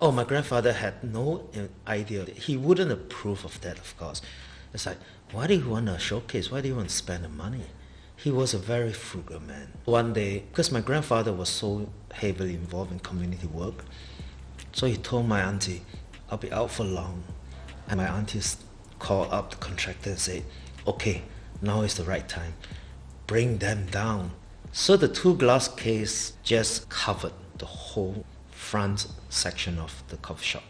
Oh, my grandfather had no idea. He wouldn't approve of that, of course. It's like, why do you want a showcase? Why do you want to spend the money? He was a very frugal man. One day, because my grandfather was so heavily involved in community work, so he told my auntie, I'll be out for long. And my auntie called up the contractor and said, okay, now is the right time. Bring them down. So the two glass case just covered the whole front section of the coffee shop.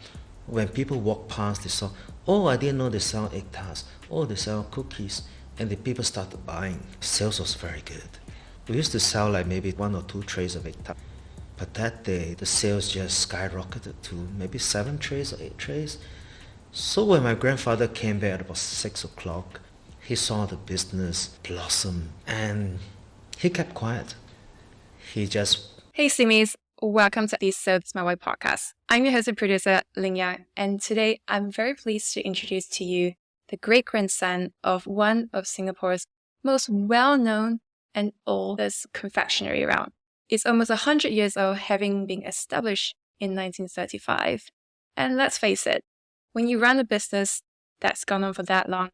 When people walked past, they saw, oh, I didn't know they sell egg tarts. Oh, they sell cookies. And the people started buying. Sales was very good. We used to sell like maybe 1 or 2 trays of egg tarts. But that day, the sales just skyrocketed to maybe 7 trays or 8 trays. So when my grandfather came back at about 6 o'clock, he saw the business blossom and he kept quiet. He just... Hey, STIMIs. Welcome to the So This My Way podcast. I'm your host and producer, Ling Yang, and today I'm very pleased to introduce to you the great-grandson of one of Singapore's most well-known and oldest confectionery around. It's almost 100 years old, having been established in 1935. And let's face it, when you run a business that's gone on for that long,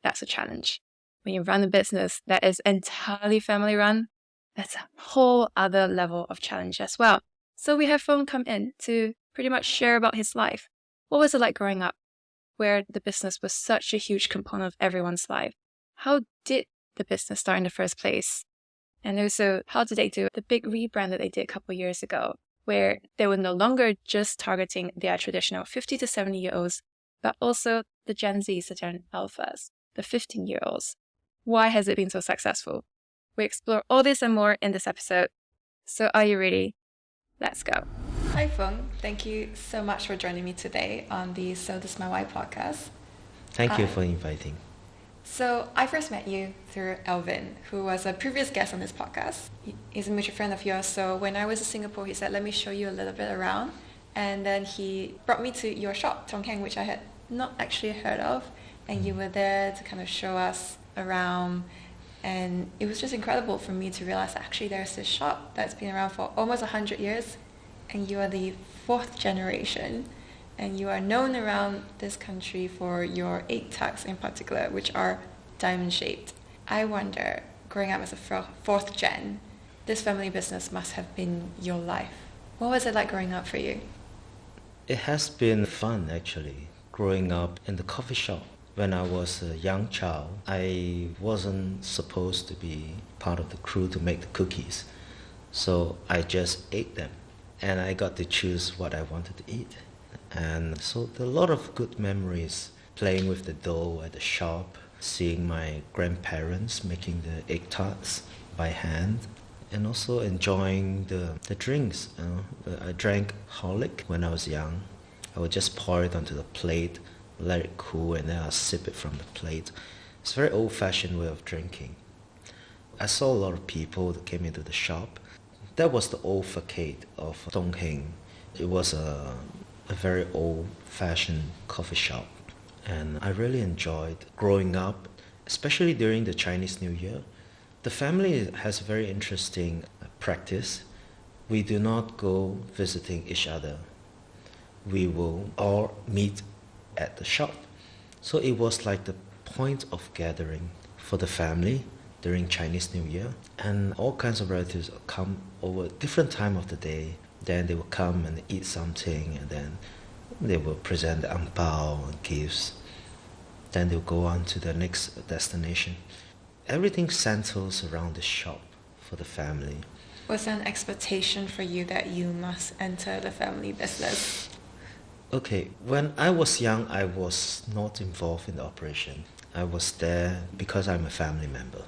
that's a challenge. When you run a business that is entirely family-run, that's a whole other level of challenge as well. So we have Fong come in to pretty much share about his life. What was it like growing up, where the business was such a huge component of everyone's life? How did the business start in the first place? And also, how did they do the big rebrand that they did a couple of years ago, where they were no longer just targeting their traditional 50 to 70-year-olds, but also the Gen Zs, the Gen Alphas, the 15-year-olds. Why has it been so successful? We explore all this and more in this episode. So are you ready? Let's go. Hi Fong, thank you so much for joining me today on the So This My Why podcast. Thank you for inviting. So I first met you through Elvin, who was a previous guest on this podcast. He's a mutual friend of yours, so when I was in Singapore, he said, let me show you a little bit around. And then he brought me to your shop, Tong Heng, which I had not actually heard of. And you were there to kind of show us around. And it was just incredible for me to realize that actually there's this shop that's been around for almost 100 years, and you are the 4th generation, and you are known around this country for your egg tarts in particular, which are diamond-shaped. I wonder, growing up as a 4th gen, this family business must have been your life. What was it like growing up for you? It has been fun actually, growing up in the coffee shop. When I was a young child, I wasn't supposed to be part of the crew to make the cookies. So I just ate them and I got to choose what I wanted to eat. And so there are a lot of good memories playing with the dough at the shop, seeing my grandparents making the egg tarts by hand, and also enjoying the drinks. I drank Holic when I was young. I would just pour it onto the plate, let it cool, and then I'll sip it from the plate. It's a very old-fashioned way of drinking. I saw a lot of people that came into the shop. That was the old facade of Tong Heng. It was a very old-fashioned coffee shop, and I really enjoyed growing up, especially during the Chinese New Year. The family has a very interesting practice. We do not go visiting each other. We will all meet at the shop. So it was like the point of gathering for the family during Chinese New Year, and all kinds of relatives come over different time of the day. Then they will come and eat something, and then they will present the ang pao and gifts. Then they'll go on to the next destination. Everything centers around the shop for the family. Was there an expectation for you that you must enter the family business? Okay, when I was young, I was not involved in the operation. I was there because I'm a family member.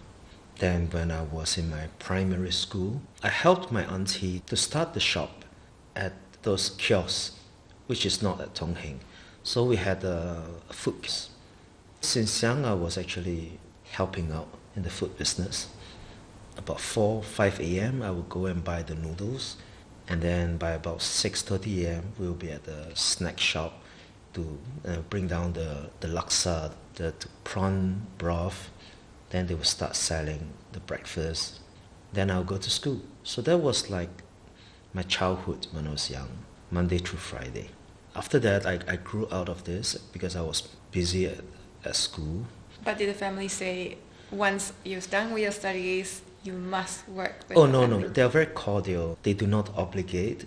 Then when I was in my primary school, I helped my auntie to start the shop at those kiosks, which is not at Tong Heng. So we had a food kiosk. Since young, I was actually helping out in the food business. About 5 a.m., I would go and buy the noodles. And then by about 6:30 a.m., we'll be at the snack shop to bring down the laksa, the prawn broth. Then they will start selling the breakfast. Then I'll go to school. So that was like my childhood when I was young, Monday through Friday. After that, I grew out of this because I was busy at school. But did the family say, once you're done with your studies, you must work with Oh, the no, family? no. They are very cordial. They do not obligate.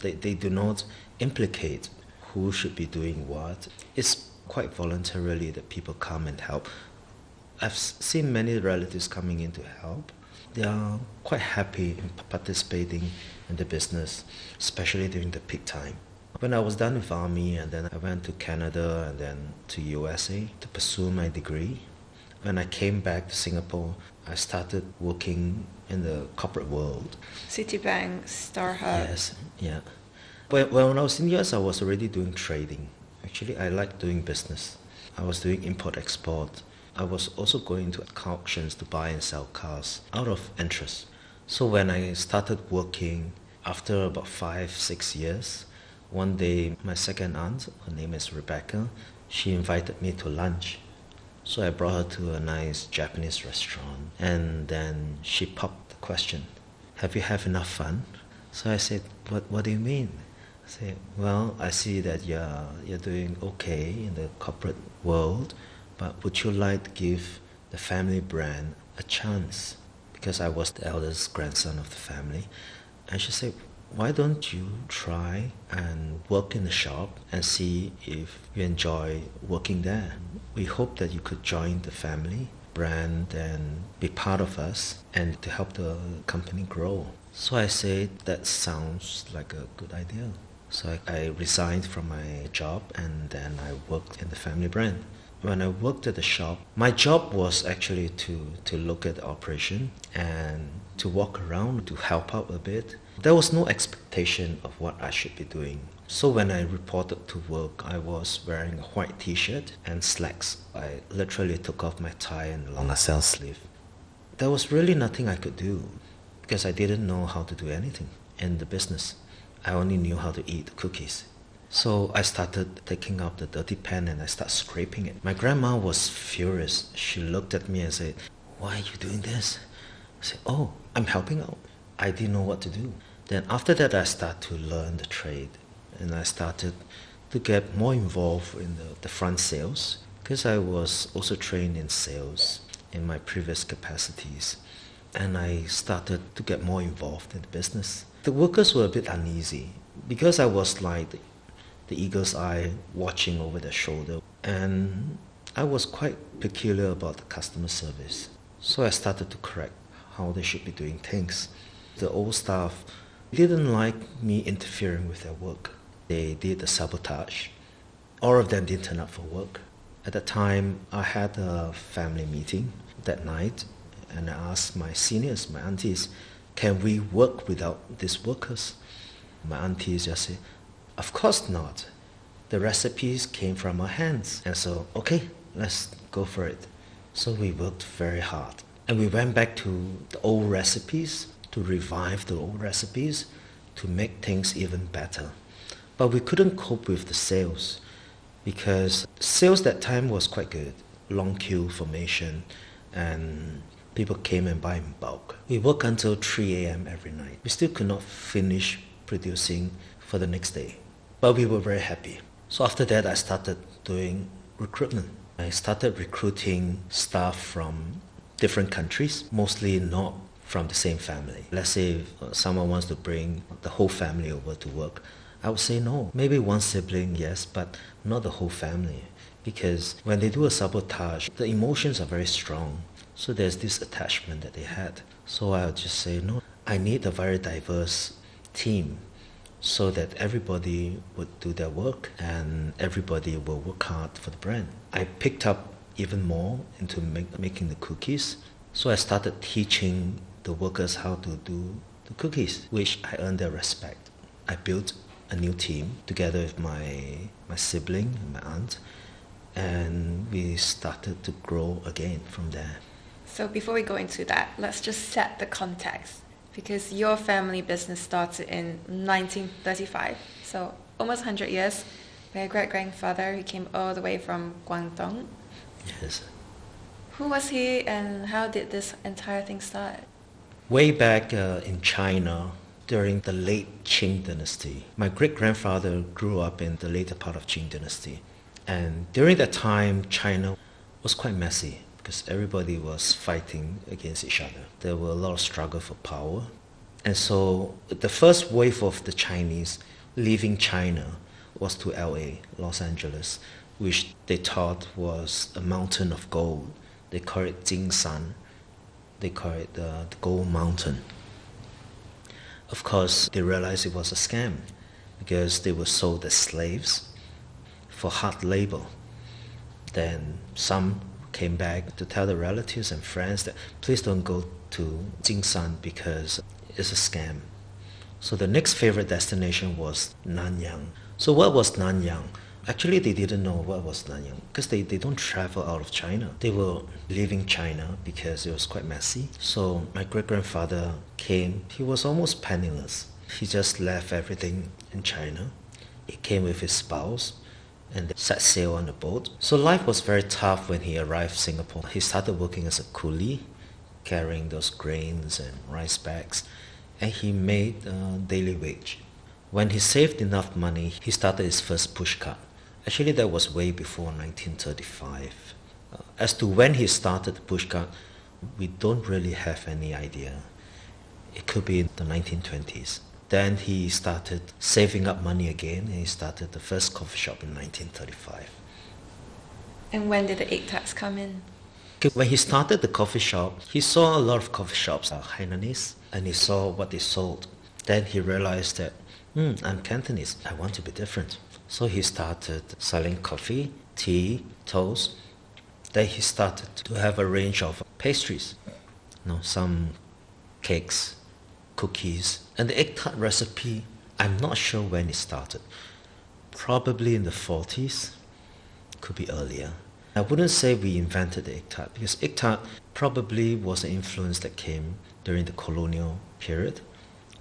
They do not implicate who should be doing what. It's quite voluntarily that people come and help. I've seen many relatives coming in to help. They are quite happy in participating in the business, especially during the peak time. When I was done with army, and then I went to Canada and then to USA to pursue my degree. When I came back to Singapore, I started working in the corporate world. Citibank, StarHub. Yes, yeah. When I was in US, I was already doing trading. Actually, I like doing business. I was doing import-export. I was also going to car auctions to buy and sell cars out of interest. So when I started working, after about 5-6 years, one day my second aunt, her name is Rebecca, she invited me to lunch. So I brought her to a nice Japanese restaurant, and then she popped the question, have you had enough fun? So I said, what do you mean? I said, well, I see that you're doing okay in the corporate world, but would you like to give the family brand a chance? Because I was the eldest grandson of the family. And she said, why don't you try and work in the shop and see if you enjoy working there? We hope that you could join the family brand and be part of us and to help the company grow. So I said, that sounds like a good idea. So I resigned from my job and then I worked in the family brand. When I worked at the shop, my job was actually to look at the operation and to walk around, to help out a bit. There was no expectation of what I should be doing. So when I reported to work, I was wearing a white t-shirt and slacks. I literally took off my tie and long cell sleeve. There was really nothing I could do because I didn't know how to do anything in the business. I only knew how to eat the cookies. So I started taking out the dirty pen and I started scraping it. My grandma was furious. She looked at me and said, why are you doing this? I said, oh, I'm helping out. I didn't know what to do. Then after that, I started to learn the trade. And I started to get more involved in the front sales because I was also trained in sales in my previous capacities. And I started to get more involved in the business. The workers were a bit uneasy because I was like the eagle's eye watching over their shoulder. And I was quite peculiar about the customer service. So I started to correct how they should be doing things. The old staff didn't like me interfering with their work. They did the sabotage. All of them didn't turn up for work. At that time, I had a family meeting that night and I asked my seniors, my aunties, can we work without these workers? My aunties just said, of course not. The recipes came from our hands. And so, okay, let's go for it. So we worked very hard. And we went back to the old recipes, to revive the old recipes, to make things even better. But we couldn't cope with the sales because sales that time was quite good. Long queue formation and people came and buy in bulk. We worked until 3 a.m. every night. We still could not finish producing for the next day. But we were very happy. So after that, I started doing recruitment. I started recruiting staff from different countries, mostly not from the same family. Let's say if someone wants to bring the whole family over to work, I would say no. Maybe one sibling, yes, but not the whole family. Because when they do a sabotage, the emotions are very strong. So there's this attachment that they had. So I would just say, no, I need a very diverse team so that everybody would do their work and everybody will work hard for the brand. I picked up even more into making the cookies. So I started teaching the workers how to do the cookies, which I earned their respect. I built a new team together with my sibling and my aunt, and we started to grow again from there. So before we go into that, let's just set the context. Because your family business started in 1935, so almost 100 years. Your great-grandfather, he came all the way from Guangdong. Yes. Who was he and how did this entire thing start? Way back in China, during the late Qing dynasty. My great-grandfather grew up in the later part of Qing dynasty. And during that time, China was quite messy because everybody was fighting against each other. There were a lot of struggle for power. And so the first wave of the Chinese leaving China was to LA, Los Angeles, which they thought was a mountain of gold. They call it Jing They call it the Gold Mountain. Of course, they realized it was a scam because they were sold as slaves for hard labor. Then some came back to tell their relatives and friends that please don't go to Jingsan because it's a scam. So the next favorite destination was Nanyang. So what was Nanyang? Actually, they didn't know what was Nanyang because they don't travel out of China. They were leaving China because it was quite messy. So my great-grandfather came. He was almost penniless. He just left everything in China. He came with his spouse and they set sail on the boat. So life was very tough when he arrived in Singapore. He started working as a coolie, carrying those grains and rice bags, and he made a daily wage. When he saved enough money, he started his first pushcart. Actually, that was way before 1935. As to when he started the pushcart, we don't really have any idea. It could be in the 1920s. Then he started saving up money again, and he started the first coffee shop in 1935. And when did the egg tarts come in? When he started the coffee shop, he saw a lot of coffee shops, Hainanese, and he saw what they sold. Then he realized that, I'm Cantonese, I want to be different. So he started selling coffee, tea, toast. Then he started to have a range of pastries, some cakes, cookies. And the egg tart recipe, I'm not sure when it started. Probably in the 40s, could be earlier. I wouldn't say we invented the egg tart because egg tart probably was an influence that came during the colonial period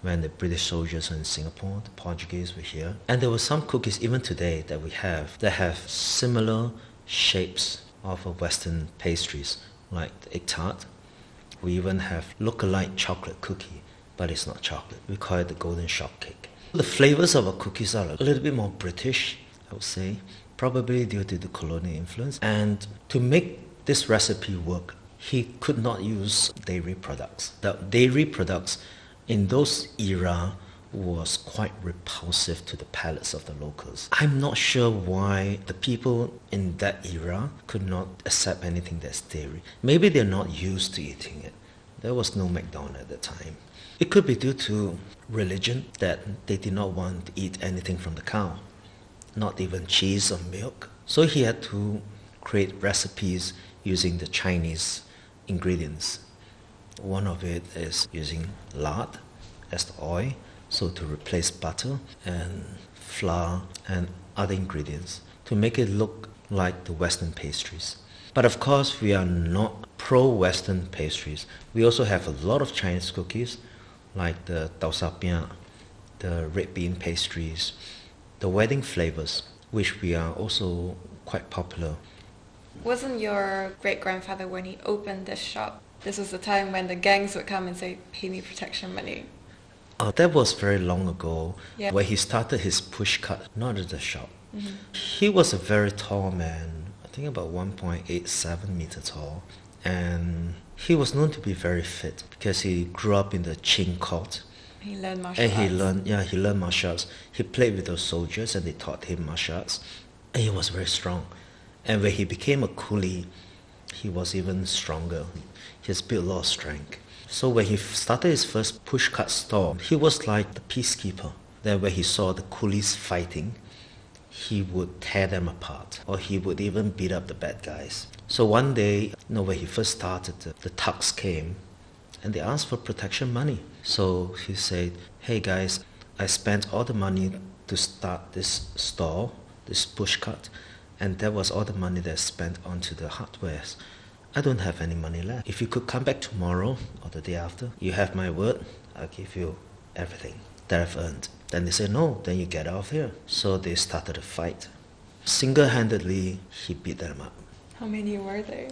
when the British soldiers were in Singapore, the Portuguese were here. And there were some cookies even today that we have that have similar shapes of Western pastries like the egg tart. We even have look-alike chocolate cookie, but it's not chocolate. We call it the golden shortcake. The flavors of our cookies are a little bit more British, I would say, probably due to the colonial influence. And to make this recipe work, he could not use dairy products. The dairy products in those era was quite repulsive to the palates of the locals. I'm not sure why the people in that era could not accept anything that's dairy. Maybe they're not used to eating it. There was no McDonald's at the time. It could be due to religion that they did not want to eat anything from the cow, not even cheese or milk. So he had to create recipes using the Chinese ingredients. One of it is using lard as the oil, so to replace butter and flour and other ingredients to make it look like the Western pastries. But of course, we are not pro-Western pastries. We also have a lot of Chinese cookies like the tau sa piah, the red bean pastries, the wedding flavors, which we are also quite popular. Wasn't your great-grandfather, when he opened this shop, this was the time when the gangs would come and say, pay me protection money? That was very long ago, yeah. Where he started his pushcart, not at the shop. Mm-hmm. He was a very tall man, I think about 1.87 meter tall, and he was known to be very fit because he grew up in the Qing court. He learned martial arts. He learned martial arts. He played with those soldiers and they taught him martial arts. And he was very strong. And when he became a coolie, he was even stronger. He has built a lot of strength. So when he started his first pushcart store, he was like the peacekeeper. Then when he saw the coolies fighting, he would tear them apart, or he would even beat up the bad guys. So one day, when he first started, the thugs came and they asked for protection money. So he said, hey guys, I spent all the money to start this store, this pushcart, and that was all the money that I spent onto the hardwares. I don't have any money left. If you could come back tomorrow or the day after, you have my word, I'll give you everything that I've earned. Then they said, no, then you get out of here. So they started a fight. Single-handedly, he beat them up. How many were there?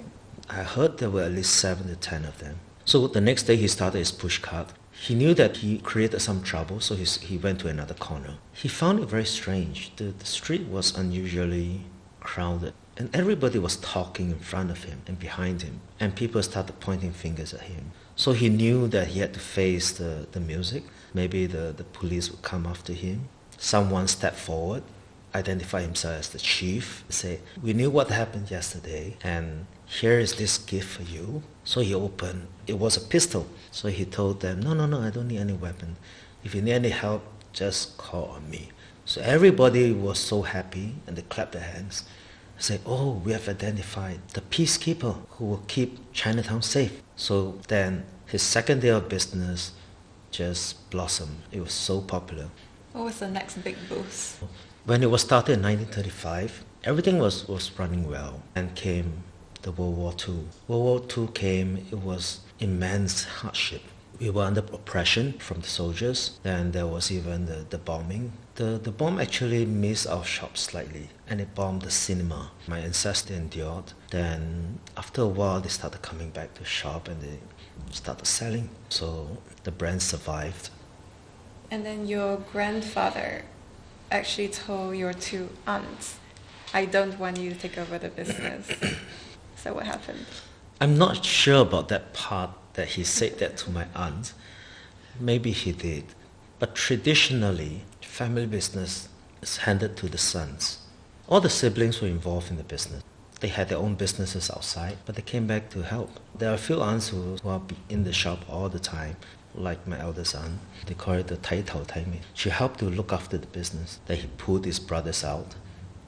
I heard there were at least 7 to 10 of them. So the next day he started his pushcart, He knew that he created some trouble, so he went to another corner. He found it very strange. The street was unusually crowded, and everybody was talking in front of him and behind him, and people started pointing fingers at him. So he knew that he had to face the music. Maybe the police would come after him. Someone stepped forward, identify himself as the chief, say, "We knew what happened yesterday, and here is this gift for you." So he opened, it was a pistol. So he told them, no, I don't need any weapon. If you need any help, just call on me. So everybody was so happy, and they clapped their hands. Say, "Oh, we have identified the peacekeeper who will keep Chinatown safe." So then his second day of business just blossomed. It was so popular. What was the next big boost? When it was started in 1935, everything was running well, and came the World War II. World War II came, it was immense hardship. We were under oppression from the soldiers, and there was even the bombing. The bomb actually missed our shop slightly, and it bombed the cinema. My ancestors endured. Then after a while, they started coming back to the shop, and they started selling. So the brand survived. And then your grandfather actually told your two aunts, "I don't want you to take over the business." So what happened? I'm not sure about that part, that he said that to my aunt. Maybe he did. But traditionally, family business is handed to the sons. All the siblings were involved in the business. They had their own businesses outside, but they came back to help. There are a few aunts who are in the shop all the time, like my eldest aunt. They call it the Tai Tao Tai Mi. She helped to look after the business. Then he pulled his brothers out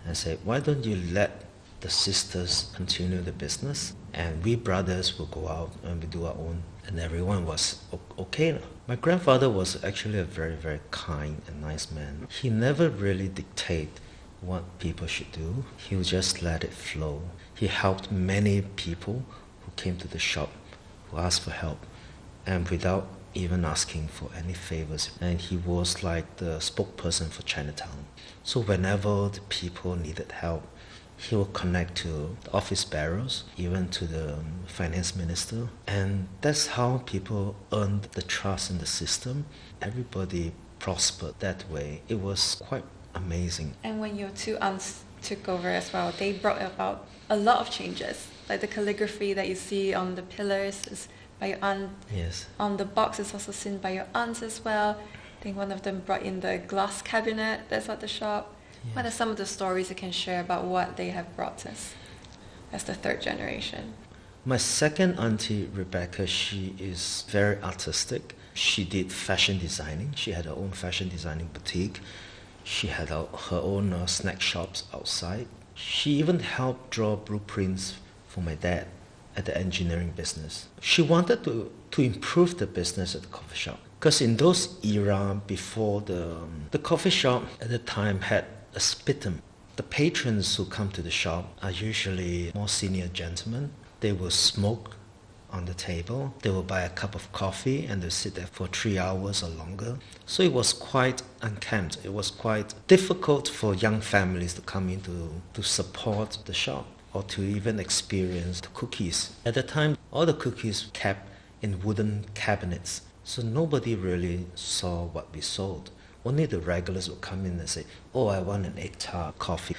and said, "Why don't you let the sisters continue the business, and we brothers will go out and we do our own." And everyone was okay. My grandfather was actually a very, very kind and nice man. He never really dictated what people should do. He would just let it flow. He helped many people who came to the shop, who asked for help, and without even asking for any favors. And he was like the spokesperson for Chinatown. So whenever the people needed help, he will connect to the office bearers, even to the finance minister. And that's how people earned the trust in the system. Everybody prospered that way. It was quite amazing. And when your two aunts took over as well, they brought about a lot of changes. Like the calligraphy that you see on the pillars is by your aunt. Yes. On the box is also seen by your aunts as well. I think one of them brought in the glass cabinet that's at the shop. Yes. What are some of the stories you can share about what they have brought us as the third generation? My second auntie, Rebecca, she is very artistic. She did fashion designing. She had her own fashion designing boutique. She had her own snack shops outside. She even helped draw blueprints for my dad at the engineering business. She wanted to improve the business at the coffee shop. Because in those era before the coffee shop at the time had a spitum. The patrons who come to the shop are usually more senior gentlemen. They will smoke on the table. They will buy a cup of coffee and they'll sit there for 3 hours or longer. So it was quite unkempt. It was quite difficult for young families to come in to support the shop or to even experience the cookies. At the time, all the cookies kept in wooden cabinets. So nobody really saw what we sold. Only the regulars would come in and say, "Oh, I want an egg tart coffee."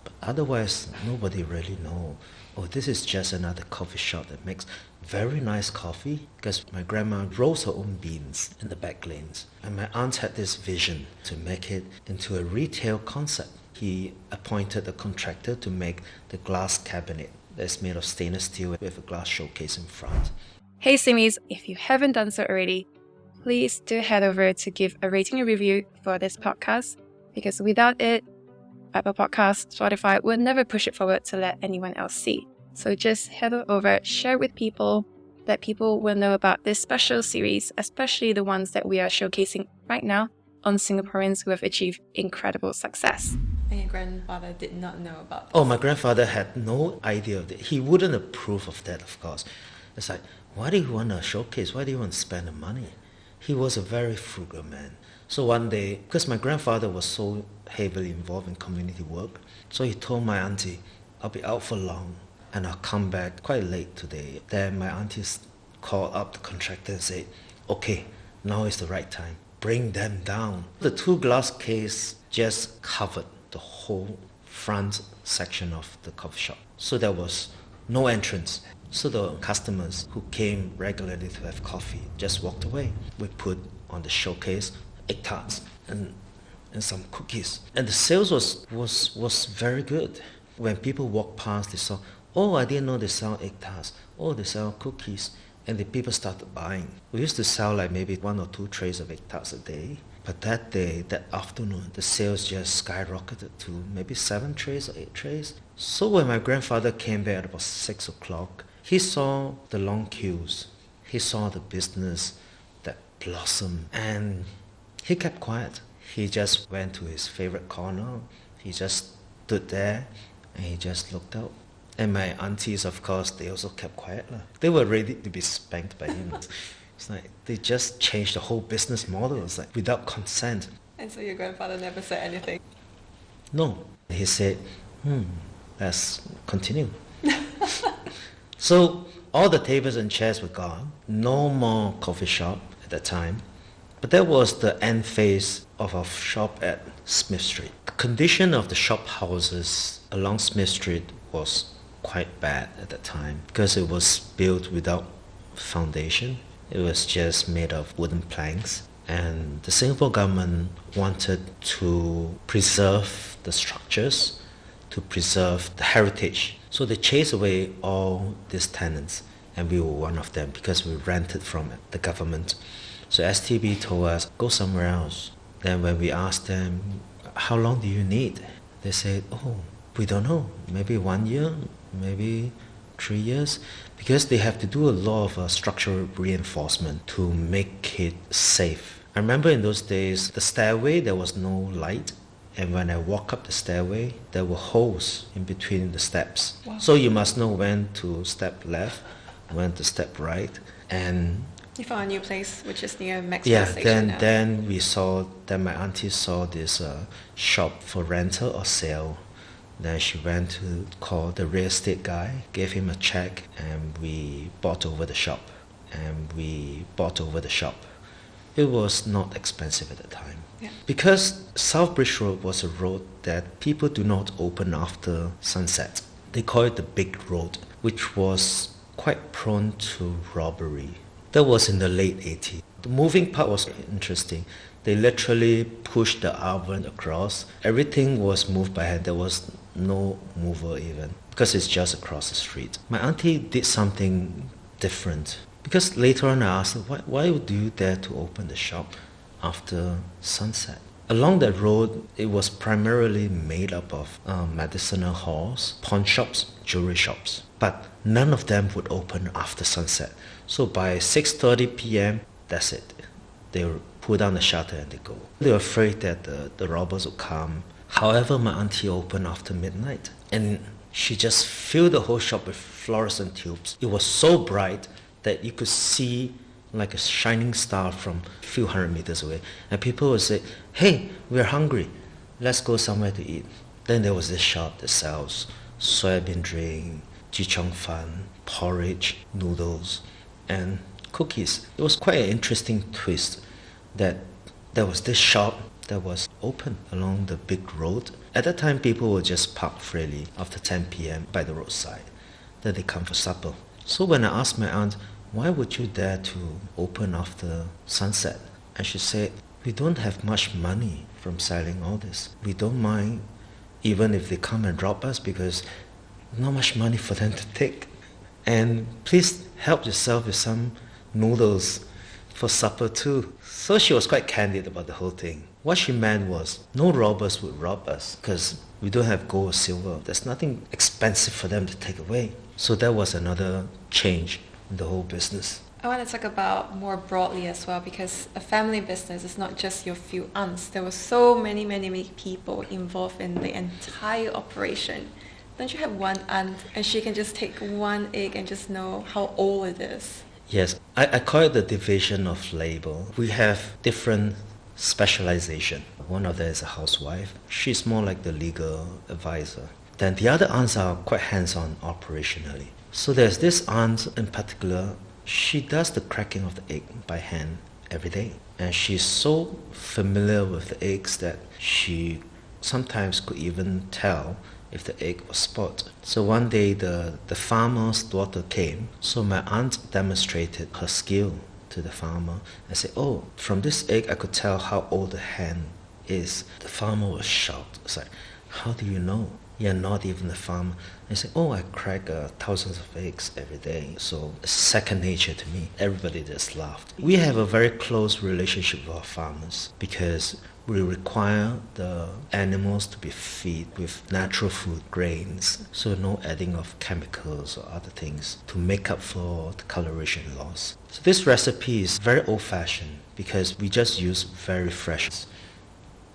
But otherwise, nobody really know. Oh, this is just another coffee shop that makes very nice coffee. Because my grandma roasts her own beans in the back lanes. And my aunt had this vision to make it into a retail concept. He appointed a contractor to make the glass cabinet that's made of stainless steel with a glass showcase in front. Hey STIMIs, if you haven't done so already, please do head over to give a rating and review for this podcast, because without it, Apple Podcasts, Spotify would never push it forward to let anyone else see. So just head over, share it with people, that people will know about this special series, especially the ones that we are showcasing right now on Singaporeans who have achieved incredible success. And your grandfather did not know about this. Oh, my grandfather had no idea of that. He wouldn't approve of that, of course. It's like, why do you want to showcase? Why do you want to spend the money? He was a very frugal man. So one day, because my grandfather was so heavily involved in community work, so he told my auntie, "I'll be out for long and I'll come back quite late today." Then my auntie called up the contractor and said, "Okay, now is the right time. Bring them down. The two glass case just covered the whole front section of the coffee shop. So there was no entrance. So the customers who came regularly to have coffee just walked away. We put on the showcase egg tarts and some cookies. And the sales was very good. When people walked past, they saw, oh, I didn't know they sell egg tarts. Oh, they sell cookies. And the people started buying. We used to sell like maybe 1 or 2 trays of egg tarts a day. But that day, that afternoon, the sales just skyrocketed to maybe 7 trays or 8 trays. So when my grandfather came back at about 6 o'clock, he saw the long queues. He saw the business that blossomed. And he kept quiet. He just went to his favorite corner. He just stood there and he just looked out. And my aunties, of course, they also kept quiet. They were ready to be spanked by him. It's like they just changed the whole business model. It's like without consent. And so your grandfather never said anything? No. He said, let's continue. So all the tables and chairs were gone. No more coffee shop at that time. But that was the end phase of our shop at Smith Street. The condition of the shop houses along Smith Street was quite bad at that time because it was built without foundation. It was just made of wooden planks. And the Singapore government wanted to preserve the structures, to preserve the heritage. So they chased away all these tenants, and we were one of them because we rented from the government. So STB told us, go somewhere else. Then when we asked them, how long do you need? They said, oh, we don't know, maybe 1 year, maybe 3 years, because they have to do a lot of structural reinforcement to make it safe. I remember in those days, the stairway, there was no light. And when I walk up the stairway, there were holes in between the steps. Wow. So you must know when to step left, when to step right. And you found a new place, which is near Maxwell Station now. Then my auntie saw this shop for rental or sale. Then she went to call the real estate guy, gave him a check, and we bought over the shop. It was not expensive at the time. Yeah. Because South Bridge Road was a road that people do not open after sunset. They call it the Big Road, which was quite prone to robbery. That was in the late 80s. The moving part was interesting. They literally pushed the oven across. Everything was moved by hand. There was no mover even, because it's just across the street. My auntie did something different, because later on I asked her, why do you dare to open the shop after sunset? Along that road, it was primarily made up of medicinal halls, pawn shops, jewelry shops. But none of them would open after sunset. So by 6:30 p.m., that's it. They would pull down the shutter and they go. They were afraid that the robbers would come. However, my auntie opened after midnight. And she just filled the whole shop with fluorescent tubes. It was so bright that you could see like a shining star from a few hundred meters away. And people would say, hey, we're hungry. Let's go somewhere to eat. Then there was this shop that sells soybean drink, ji chong fan, porridge, noodles, and cookies. It was quite an interesting twist that there was this shop that was open along the big road. At that time, people would just park freely after 10 p.m. by the roadside. Then they come for supper. So when I asked my aunt, why would you dare to open after sunset? And she said, we don't have much money from selling all this. We don't mind even if they come and rob us because not much money for them to take. And please help yourself with some noodles for supper too. So she was quite candid about the whole thing. What she meant was no robbers would rob us because we don't have gold or silver. There's nothing expensive for them to take away. So that was another change in the whole business. I want to talk about more broadly as well, because a family business is not just your few aunts. There were so many people involved in the entire operation. Don't you have one aunt and she can just take one egg and just know how old it is? Yes, I call it the division of labor. We have different specialization. One of them is a housewife. She's more like the legal advisor. Then the other aunts are quite hands-on operationally. So there's this aunt in particular, she does the cracking of the egg by hand every day. And she's so familiar with the eggs that she sometimes could even tell if the egg was spoiled. So one day the farmer's daughter came, so my aunt demonstrated her skill to the farmer and said, oh, from this egg I could tell how old the hen is. The farmer was shocked. It's like, how do you know? You're not even a farmer. I said, oh, I crack thousands of eggs every day, so it's second nature to me. Everybody just laughed. We have a very close relationship with our farmers because we require the animals to be fed with natural food grains, so no adding of chemicals or other things to make up for the coloration loss. So this recipe is very old-fashioned because we just use very fresh,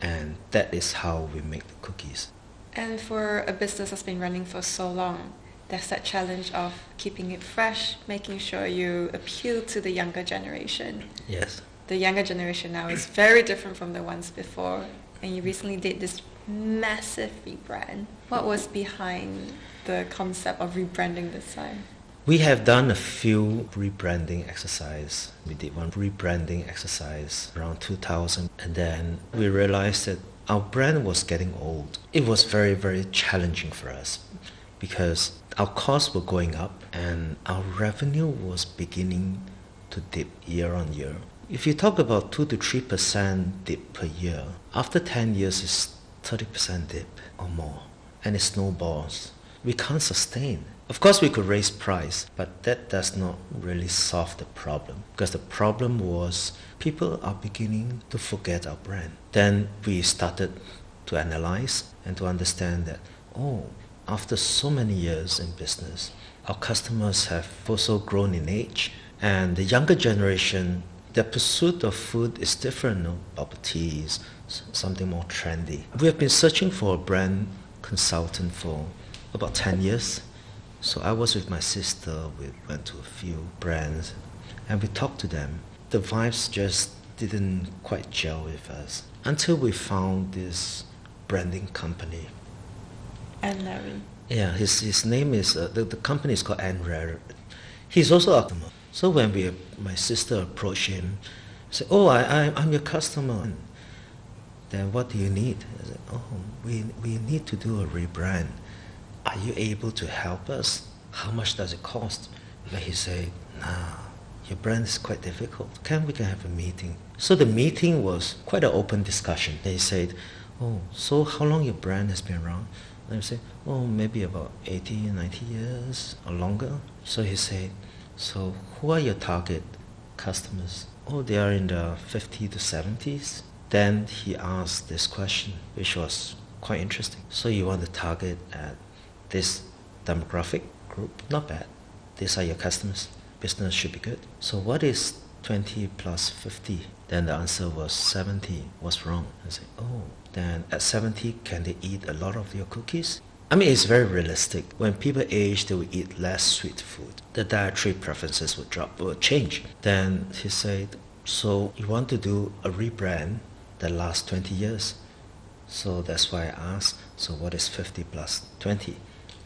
and that is how we make the cookies. And for a business that's been running for so long, there's that challenge of keeping it fresh, making sure you appeal to the younger generation. Yes. The younger generation now is very different from the ones before, and you recently did this massive rebrand. What was behind the concept of rebranding this time? We have done a few rebranding exercises. We did one rebranding exercise around 2000, and then we realized that our brand was getting old. It was very, very challenging for us because our costs were going up and our revenue was beginning to dip year on year. If you talk about 2 to 3% dip per year, after 10 years it's 30% dip or more, and it snowballs. We can't sustain. Of course we could raise price, but that does not really solve the problem, because the problem was people are beginning to forget our brand. Then we started to analyze and to understand that, oh, after so many years in business, our customers have also grown in age, and the younger generation, their pursuit of food is different, bubble teas, something more trendy. We have been searching for a brand consultant for about 10 years. So I was with my sister, we went to a few brands and we talked to them. The vibes just didn't quite gel with us until we found this branding company. And Larry. Yeah, his name is, the company is called Rare. He's also a customer. So when my sister approached him, said, oh, I'm your customer. Then what do you need? I said, oh, we need to do a rebrand. Are you able to help us? How much does it cost? But he said, nah, your brand is quite difficult. We can have a meeting? So the meeting was quite an open discussion. They said, oh, so how long your brand has been around? And I said, oh, maybe about 80, 90 years or longer. So he said, so who are your target customers? Oh, they are in the 50 to 70s. Then he asked this question, which was quite interesting. So you want to target at this demographic group? Not bad. These are your customers. Business should be good. So what is 20 plus 50? Then the answer was 70. What's wrong? I said, oh, then at 70, can they eat a lot of your cookies? I mean, it's very realistic. When people age, they will eat less sweet food. The dietary preferences will change. Then he said, so you want to do a rebrand that lasts 20 years? So that's why I asked, so what is 50 plus 20?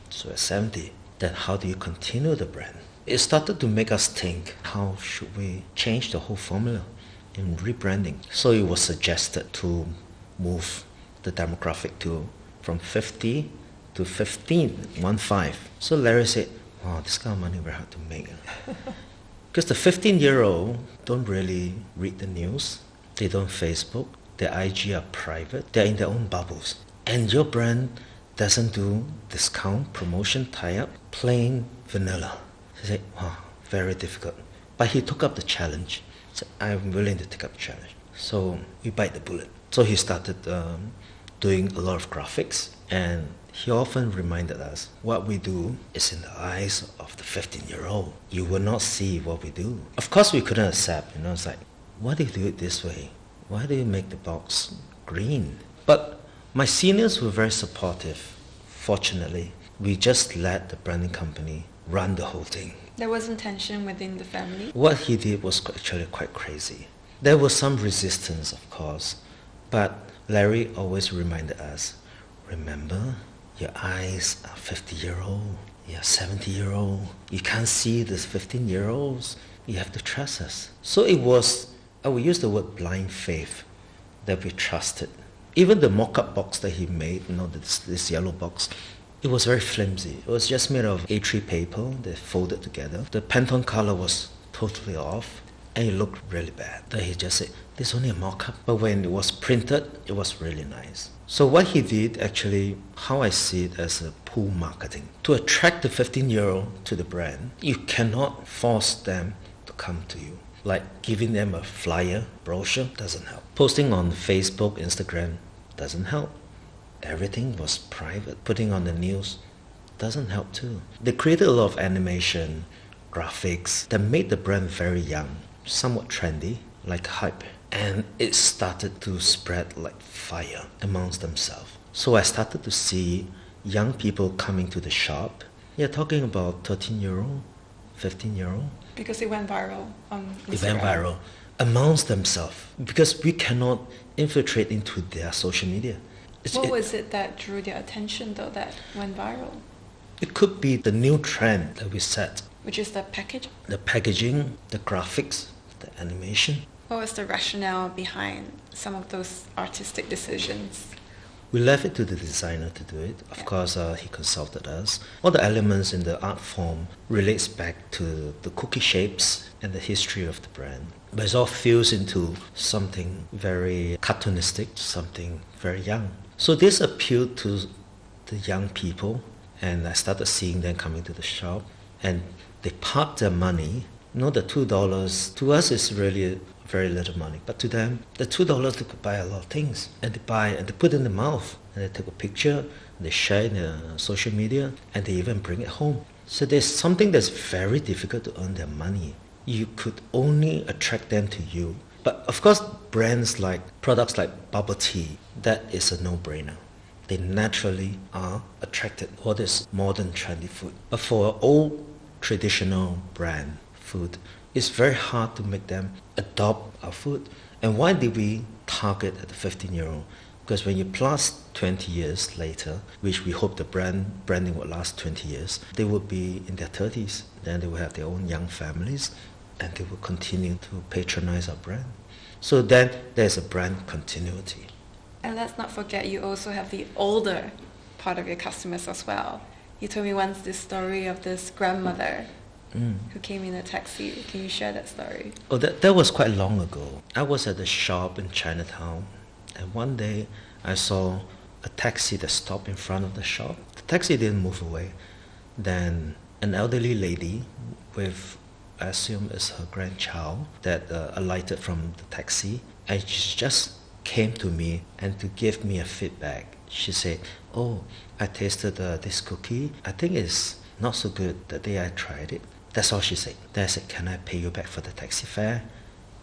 So at 70, then how do you continue the brand? It started to make us think, how should we change the whole formula in rebranding? So it was suggested to move the demographic from 50 to 15. So Larry said, wow, this kind of money very hard to make. Because the 15-year-old don't really read the news, they don't Facebook, their IG are private, they're in their own bubbles. And your brand doesn't do discount, promotion, tie-up, plain vanilla. He said, wow, very difficult. But he took up the challenge. He said, I'm willing to take up the challenge. So we bite the bullet. So he started doing a lot of graphics, and he often reminded us, what we do is in the eyes of the 15-year-old. You will not see what we do. Of course we couldn't accept, it's like, why do you do it this way? Why do you make the box green? But my seniors were very supportive. Fortunately, we just let the branding company run the whole thing. There wasn't tension within the family? What he did was actually quite crazy. There was some resistance, of course, but Larry always reminded us, remember, your eyes are 50-year-old, you're 70-year-old. You can't see these 15-year-olds. You have to trust us. So it was I would use the word blind faith that we trusted. Even the mock-up box that he made, this yellow box, it was very flimsy. It was just made of A3 paper that folded together. The Pantone color was totally off and it looked really bad. Then he just said, this is only a mock-up. But when it was printed, it was really nice. So what he did actually, how I see it as a pull marketing. To attract the 15-year-old to the brand, you cannot force them to come to you. Like giving them a flyer, brochure, doesn't help. Posting on Facebook, Instagram, doesn't help. Everything was private. Putting on the news doesn't help too. They created a lot of animation, graphics that made the brand very young, somewhat trendy, like hype. And it started to spread like fire amongst themselves. So I started to see young people coming to the shop. You're talking about 13-year-old, 15-year-old. Because it went viral on Instagram. It went viral amongst themselves because we cannot infiltrate into their social media. What was it that drew their attention though that went viral? It could be the new trend that we set. Which is the package? The packaging, the graphics, the animation. What was the rationale behind some of those artistic decisions? We left it to the designer to do it. Of course, he consulted us. All the elements in the art form relates back to the cookie shapes and the history of the brand. But it all fused into something very cartoonistic, something very young. So this appealed to the young people, and I started seeing them coming to the shop, and they parked their money. The $2 to us is really very little money, but to them, the $2 they could buy a lot of things, and they buy and they put it in the mouth, and they take a picture, and they share it in their social media, and they even bring it home. So there's something that's very difficult to earn their money. You could only attract them to you. But of course, products like bubble tea, that is a no-brainer. They naturally are attracted to all this modern trendy food. But for an old traditional brand food, it's very hard to make them adopt our food. And why did we target at the 15-year-old? Because when you plus 20 years later, which we hope the branding will last 20 years, they will be in their 30s. Then they will have their own young families, and they will continue to patronize our brand. So then there's a brand continuity. And let's not forget, you also have the older part of your customers as well. You told me once this story of this grandmother who came in a taxi. Can you share that story? Oh, that was quite long ago. I was at a shop in Chinatown, and one day I saw a taxi that stopped in front of the shop. The taxi didn't move away. Then an elderly lady with, I assume is her grandchild, that alighted from the taxi, and she just came to me and to give me a feedback. She said, oh, I tasted this cookie. I think it's not so good the day I tried it. That's all she said. Then I said, can I pay you back for the taxi fare?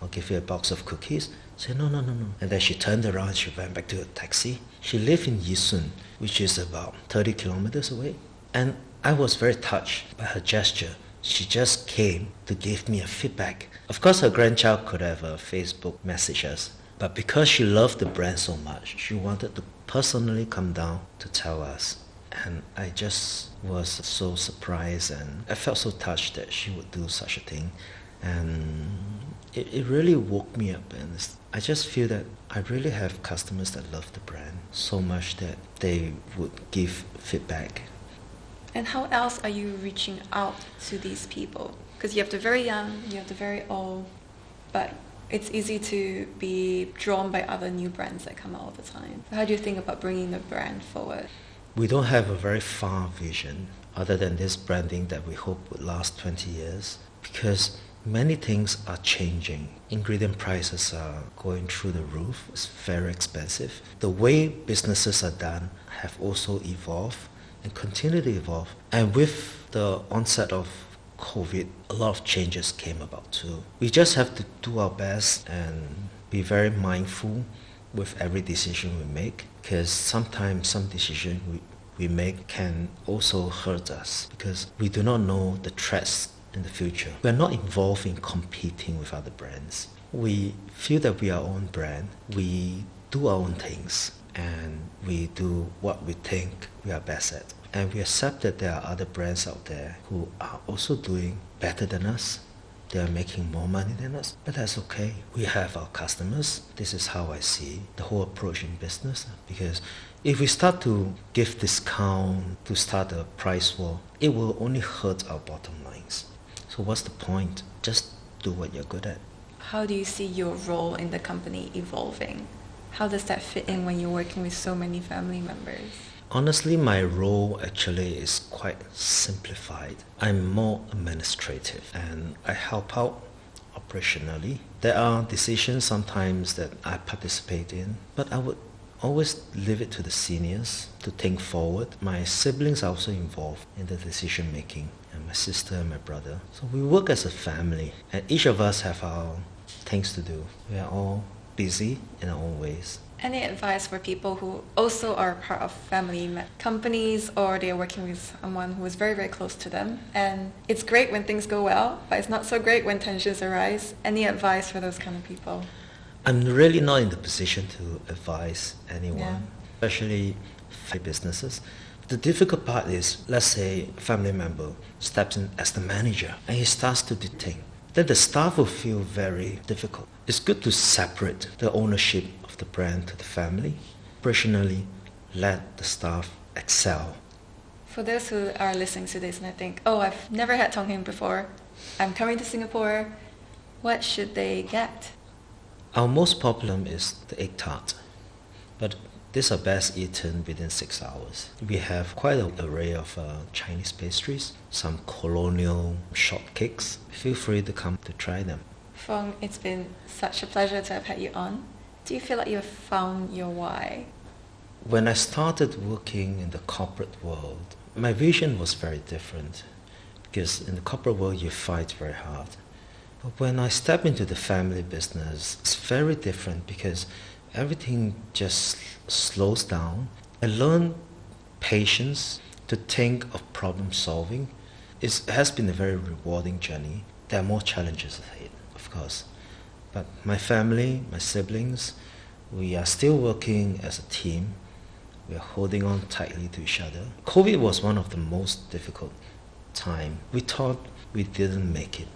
I'll give you a box of cookies. She said, no. And then she turned around and she went back to her taxi. She lived in Yisun, which is about 30 kilometers away. And I was very touched by her gesture. She just came to give me a feedback. Of course, her grandchild could have a Facebook message us, but because she loved the brand so much, she wanted to personally come down to tell us. And I just was so surprised, and I felt so touched that she would do such a thing. And it really woke me up, and I just feel that I really have customers that love the brand so much that they would give feedback. And how else are you reaching out to these people? Because you have the very young, you have the very old, but it's easy to be drawn by other new brands that come out all the time. So how do you think about bringing the brand forward? We don't have a very far vision other than this branding that we hope would last 20 years, because many things are changing. Ingredient prices are going through the roof. It's very expensive. The way businesses are done have also evolved and continue to evolve. And with the onset of COVID, a lot of changes came about too. We just have to do our best and be very mindful with every decision we make, because sometimes some decision we make can also hurt us because we do not know the threats in the future. We are not involved in competing with other brands. We feel that we are our own brand. We do our own things, and we do what we think we are best at. And we accept that there are other brands out there who are also doing better than us. they are making more money than us, but that's okay. We have our customers. This is how I see the whole approach in business, because if we start to give discount to start a price war, it will only hurt our bottom lines. So what's the point? Just do what you're good at. How do you see your role in the company evolving? How does that fit in when you're working with so many family members? Honestly, my role actually is quite simplified. I'm more administrative and I help out operationally. There are decisions sometimes that I participate in, but I would always leave it to the seniors to think forward. My siblings are also involved in the decision making, and my sister and my brother. So we work as a family, and each of us have our things to do. We are all busy in our own ways. Any advice for people who also are part of family companies, or they're working with someone who is very, very close to them? And it's great when things go well, but it's not so great when tensions arise. Any advice for those kind of people? I'm really not in the position to advise anyone, especially family businesses. The difficult part is, let's say a family member steps in as the manager and he starts to dictate. Then the staff will feel very difficult. It's good to separate the ownership of the brand to the family. Operationally, let the staff excel. For those who are listening to this and I think, oh, I've never had Tong Heng before, I'm coming to Singapore, what should they get? Our most popular is the egg tart, but these are best eaten within 6 hours. We have quite an array of Chinese pastries, some colonial shortcakes. Feel free to come to try them. Fong, it's been such a pleasure to have had you on. Do you feel like you've found your why? When I started working in the corporate world, my vision was very different, because in the corporate world you fight very hard. But when I step into the family business, it's very different because everything just slows down. I learned patience, to think of problem solving. It has been a very rewarding journey. There are more challenges ahead, of course. But my family, my siblings, we are still working as a team. We are holding on tightly to each other. COVID was one of the most difficult times. We thought we didn't make it.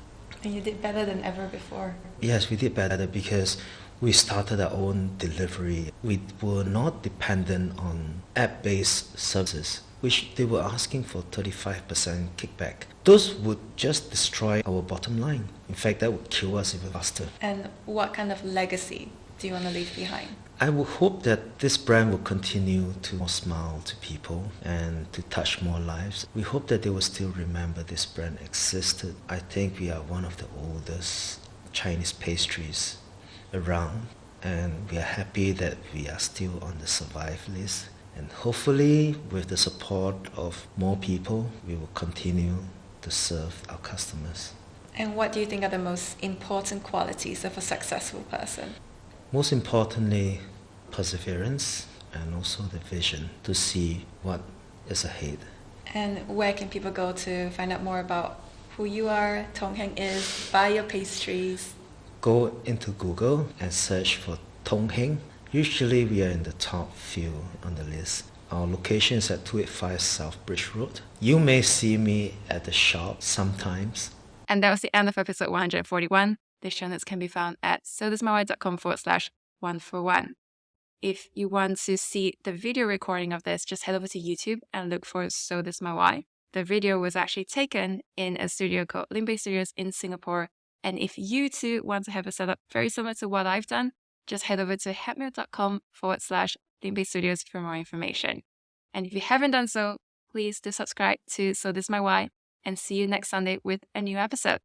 And you did better than ever before. Yes, we did better because we started our own delivery. We were not dependent on app-based services, which they were asking for 35% kickback. Those would just destroy our bottom line. In fact, that would kill us even faster. And what kind of legacy do you want to leave behind? I would hope that this brand will continue to smile to people and to touch more lives. We hope that they will still remember this brand existed. I think we are one of the oldest Chinese pastries around, and we are happy that we are still on the survive list. And hopefully, with the support of more people, we will continue to serve our customers. And what do you think are the most important qualities of a successful person? Most importantly, perseverance and also the vision to see what is ahead. And where can people go to find out more about who you are, Tong Heng is, buy your pastries? Go into Google and search for Tong Heng. Usually we are in the top few on the list. Our location is at 285 South Bridge Road. You may see me at the shop sometimes. And that was the end of episode 141. The show notes can be found at sothismywhy.com/141. If you want to see the video recording of this, just head over to YouTube and look for So This My Why. The video was actually taken in a studio called Limbei Studios in Singapore. And if you too want to have a setup very similar to what I've done, just head over to hapmeo.com/Limbei Studios for more information. And if you haven't done so, please do subscribe to So This My Why and see you next Sunday with a new episode.